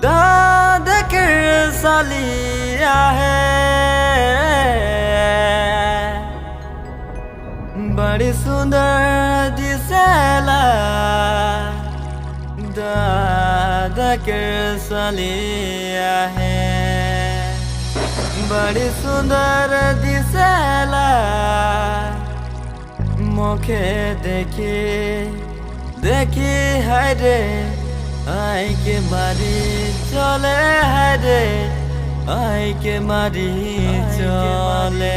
दादकर सालिया है बड़ी सुंदर दिसेला दादकर सालिया है बड़ी सुंदर दिसेला मुखे देखी देखी है रे आई के मारी चले है रे आई के मारी चले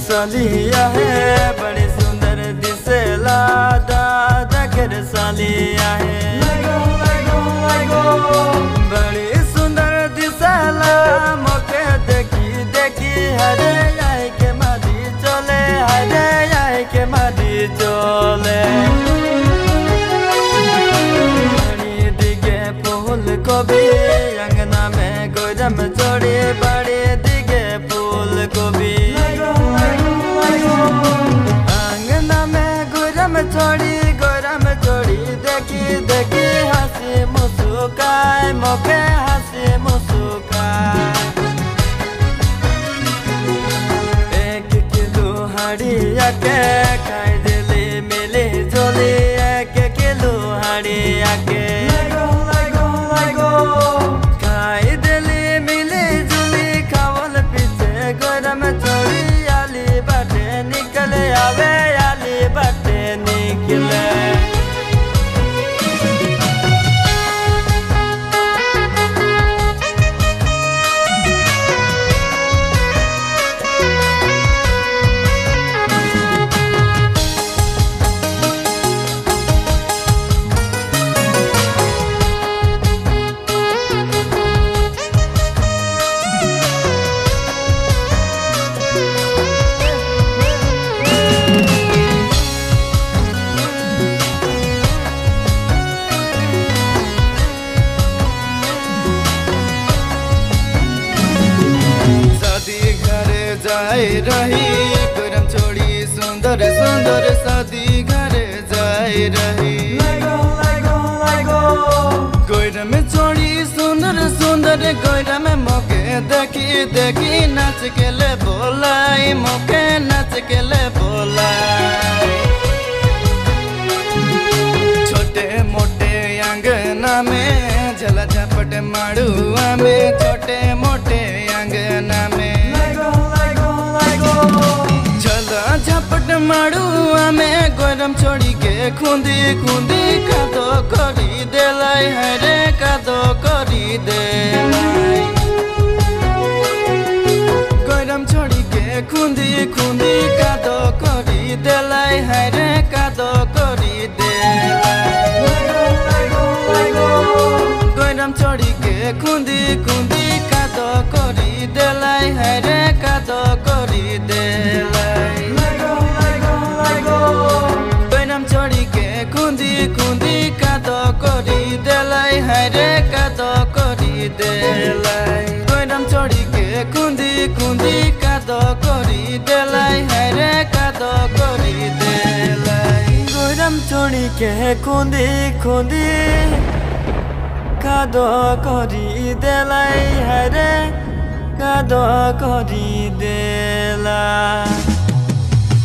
सालिया है बड़ी सुंदर दिसेला दादकर सालिया है बड़ी सुंदर दिसेला मोके देखी देखी हरे आई के मारी चले हरे आई के मारी चले दिगे फूल गोभी अंगना में गोरम चोड़ी बड़ी दिगे फूल गोभी अंगना में गोरम चोड़ी देखी देखी हंसी मुस्काए मोके हंसी मुस्काए एक किलो हड़िया के खाई दिली मिली जुली एक किलो हड़िया के खाई दिली मिली जुली खावल पीछे गोरम चोड़ी निकले आवे आली बाटे निकले जाए रही गोरम चोड़ी सुंदर सुंदर शादी घरे जाए रही गोरम चोड़ी सुंदर सुंदर गोरम मोके देखी देखी नाच के ले बोलाई मोके नाच के ले बोलाई छोटे मोटे अंगना में झला झपट माड़ुआ में छोटे मोटे अंगना में झला झपट माड़ुआ में गोरम चोड़ी के खूंदी खूंदी कादो करी देलाई हरे कादो करी देलाई गोरम चोड़ी के खूंदी खूंदी कादो करी देलाई हरे कादो करी देलाई गोरम चोड़ी के खूंदी खूंदी कादो करी देलाई हरे कादो करी देलाई गोरम चोड़ी के खूंदी खूंदी कादो करी देलाई हरे कादो करी देलाई गोरम चोड़ी के खूंदी खूंदी कादो करी देलाई हरे कादो करी देलाई गोरम चोड़ी के खूंदी खूंदी कादो करी देलाई हरे कादो करी देलाई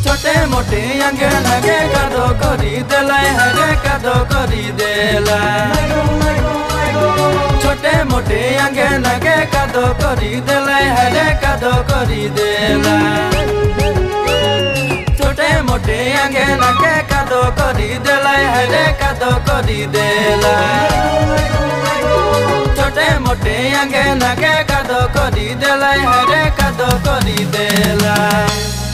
छोटे मोटे अंगना के कादो करी देलाई हरे कादो करी देलाई छोटे मोटे अंगना के कादो करी देलाई हरे कादो करी देलाई छोटे मोटे अंगना के कादो करी देलाई हरे कादो करी देलाई छोटे मोटे अंगना के कादो करी देलाई हरे कादो करी देलाई।